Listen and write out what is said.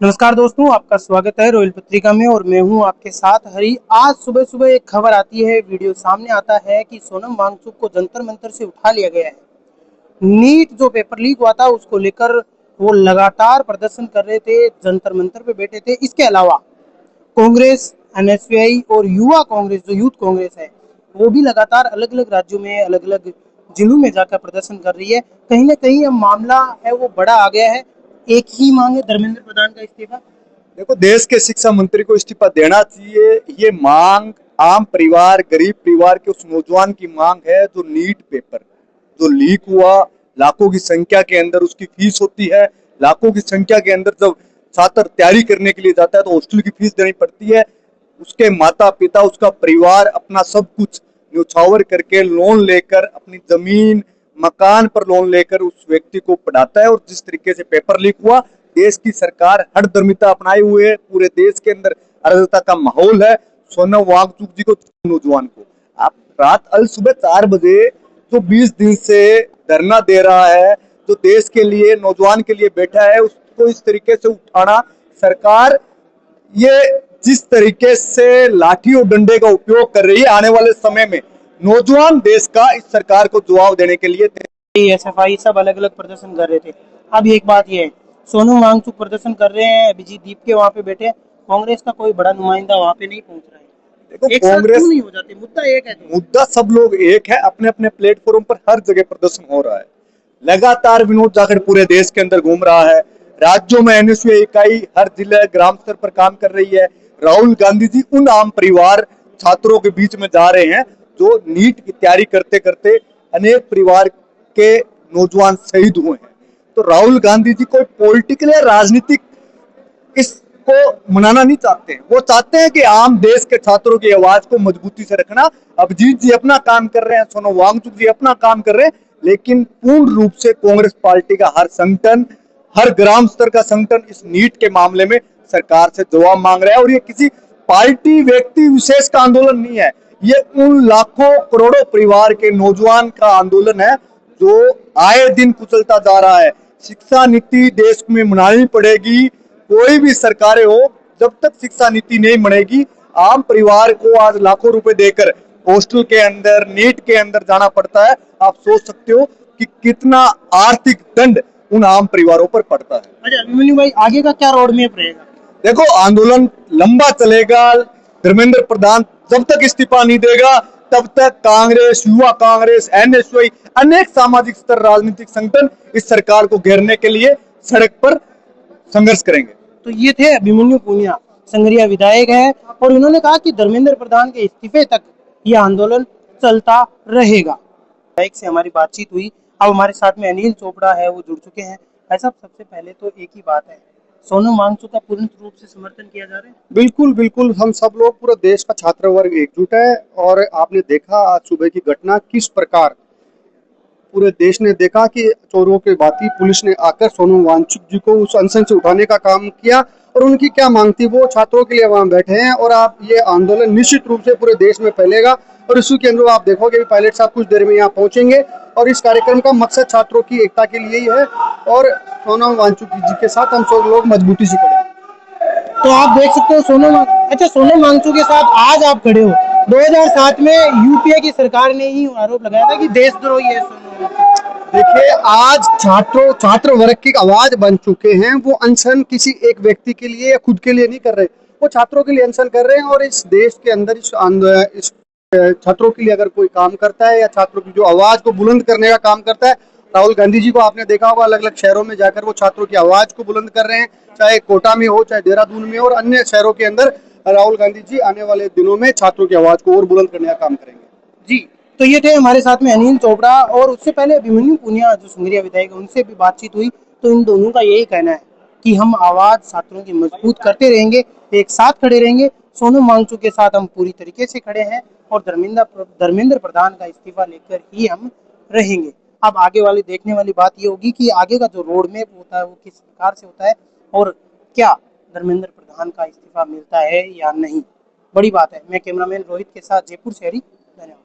नमस्कार दोस्तों, आपका स्वागत है रॉयल पत्रिका में और मैं हूं आपके साथ हरी। आज सुबह सुबह एक खबर आती है, वीडियो सामने आता है कि सोनम वांगचुक को जंतर मंतर से उठा लिया गया है। नीट जो पेपर लीक हुआ था उसको लेकर वो लगातार प्रदर्शन कर रहे थे, जंतर मंतर पे बैठे थे। इसके अलावा कांग्रेस, एनएसयूआई और युवा कांग्रेस जो यूथ कांग्रेस है वो भी लगातार अलग अलग राज्यों में, अलग अलग जिलों में जाकर प्रदर्शन कर रही है। कहीं ना कहीं अब मामला है वो बड़ा आ गया है। एक ही मांग है, धर्मेंद्र प्रधान का इस्तीफा। देखो, देश के शिक्षा मंत्री को इस्तीफा देना चाहिए। ये मांग आम परिवार, गरीब परिवार के उस नौजवान की मांग है जो नीट पेपर जो लीक हुआ, लाखों की संख्या के अंदर उसकी फीस होती है। लाखों की संख्या के अंदर जब छात्र तैयारी करने के लिए जाता है तो हॉस्टल की फीस देनी पड़ती है। उसके माता पिता, उसका परिवार अपना सब कुछ न्यौछावर करके लोन लेकर, अपनी जमीन मकान पर लोन लेकर उस व्यक्ति को पढ़ाता है। और जिस तरीके से पेपर लीक हुआ, देश की सरकार हठधर्मिता अपनाए हुए है। पूरे देश के अंदर अराजकता का माहौल है। सोनम वांगचुक जी को, नौजवान को, आप रात अल सुबह 4 बजे जो 20 दिन से धरना दे रहा है, जो देश के लिए, नौजवान के लिए बैठा है, उसको इस तरीके से उठाना, सरकार ये जिस तरीके से लाठी और डंडे का उपयोग कर रही है, आने वाले समय में नौजवान देश का इस सरकार को जवाब देने के लिए एसएफआई सब अलग अलग प्रदर्शन कर रहे थे। अब एक बात ये है, सोनम वांगचुक प्रदर्शन कर रहे हैं, अभिजीत दीप के वहाँ पे बैठे हैं, कांग्रेस का कोई बड़ा नुमाइंदा वहाँ पे नहीं पहुंच रहा है। देखो, एक साथ क्यों कांग्रेस नहीं हो जाते? मुद्दा एक है तो। मुद्दा सब लोग एक है। अपने अपने प्लेटफॉर्म पर हर जगह प्रदर्शन हो रहा है। लगातार विनोद जाखड़ पूरे देश के अंदर घूम रहा है। राज्यों में एनएसयूआई इकाई हर जिले, ग्राम स्तर पर काम कर रही है। राहुल गांधी जी उन आम परिवार, छात्रों के बीच में जा रहे हैं जो नीट की तैयारी करते करते अनेक परिवार के नौजवान शहीद हुए हैं। तो राहुल गांधी जी कोई पॉलिटिकल या राजनीतिक इसको मनाना नहीं चाहते हैं। वो चाहते हैं कि आम देश के छात्रों की आवाज को मजबूती से रखना। अभिजीत जी अपना काम कर रहे हैं, सोनम वांगचुक जी अपना काम कर रहे हैं, लेकिन पूर्ण रूप से कांग्रेस पार्टी का हर संगठन, हर ग्राम स्तर का संगठन इस नीट के मामले में सरकार से जवाब मांग रहा है। और ये किसी पार्टी, व्यक्ति विशेष का आंदोलन नहीं है, ये उन लाखों करोड़ों परिवार के नौजवान का आंदोलन है जो आए दिन कुचलता जा रहा है। शिक्षा नीति देश में बनानी पड़ेगी, कोई भी सरकारें हो, जब तक शिक्षा नीति नहीं बनेगी, आम परिवार को आज लाखों रुपए देकर हॉस्टल के अंदर, नीट के अंदर जाना पड़ता है। आप सोच सकते हो कि कितना आर्थिक दंड उन आम परिवारों पर पड़ता है। अच्छा अभिमन्यु भाई, आगे का क्या रोड मैप रहेगा? देखो, आंदोलन लंबा चलेगा। धर्मेंद्र प्रधान जब तक इस्तीफा नहीं देगा तब तक कांग्रेस, युवा कांग्रेस, एनएसयूआई, अनेक सामाजिक स्तर राजनीतिक संगठन इस सरकार को घेरने के लिए सड़क पर संघर्ष करेंगे। तो ये थे अभिमन्यु पूनिया, संगरिया विधायक है, और उन्होंने कहा कि धर्मेंद्र प्रधान के इस्तीफे तक ये आंदोलन चलता रहेगा। विधायक से हमारी बातचीत हुई। अब हमारे साथ में अनिल चोपड़ा है, वो जुड़ चुके हैं। भाई साहब, सबसे पहले तो एक ही बात है, सोनम वांगचुक का पूर्ण रूप से समर्थन किया जा रहा है? बिल्कुल बिल्कुल, हम सब लोग, पूरा देश का छात्र वर्ग एकजुट है। और आपने देखा आज सुबह की घटना किस प्रकार पूरे देश ने देखा कि चोरों के भांति पुलिस ने आकर सोनम वांगचुक जी को उस अनशन से उठाने का काम किया। और उनकी क्या मांग थी, वो छात्रों के लिए वहां बैठे हैं। और आप ये आंदोलन निश्चित रूप से पूरे देश में फैलेगा। और इसी के अंदर आप देखोगे पायलट साहब कुछ देर में यहाँ पहुंचेंगे। और इस कार्यक्रम का मकसद छात्रों की एकता के लिए ही है। और सोनम वांगचुक जी के साथ हम सब लोग मजबूती से खड़े हैं। तो आप देख सकते हो सोनम वांगचुक के साथ आज आप खड़े हो। 2007 में यूपीए की सरकार ने ही आरोप लगाया था कि देशद्रोही है सोनम वांगचुक। देखिए, आज छात्र वर्ग की आवाज बन चुके हैं। वो अनशन किसी एक व्यक्ति के लिए या खुद के लिए नहीं कर रहे, वो छात्रों के लिए अनशन कर रहे हैं। और इस देश के अंदर इस छात्रों के लिए अगर कोई काम करता है या छात्रों की जो आवाज को बुलंद करने का काम करता है, राहुल गांधी जी को आपने देखा होगा, अलग अलग शहरों में जाकर वो छात्रों की आवाज को बुलंद कर रहे हैं। चाहे कोटा में हो, चाहे देहरादून में और अन्य शहरों के अंदर राहुल गांधी जी आने वाले दिनों में छात्रों की आवाज को और बुलंद करने का काम करेंगे। जी, तो ये थे हमारे साथ में अनिल चोपड़ा, और उससे पहले अभिमन्यु पूनिया जो संगरिया विधायक, उनसे भी बातचीत हुई। तो इन दोनों का यही कहना है कि हम आवाज छात्रों की मजबूत करते रहेंगे, एक साथ खड़े रहेंगे। सोनम वांगचुक के साथ हम पूरी तरीके से खड़े हैं और धर्मेंद्र प्रधान का इस्तीफा लेकर ही हम रहेंगे। अब आगे वाली देखने वाली बात ये होगी कि आगे का जो रोड मैप होता है वो किस प्रकार से होता है, और क्या धर्मेंद्र प्रधान का इस्तीफा मिलता है या नहीं। बड़ी बात है। मैं कैमरामैन रोहित के साथ जयपुर से हरी, धन्यवाद।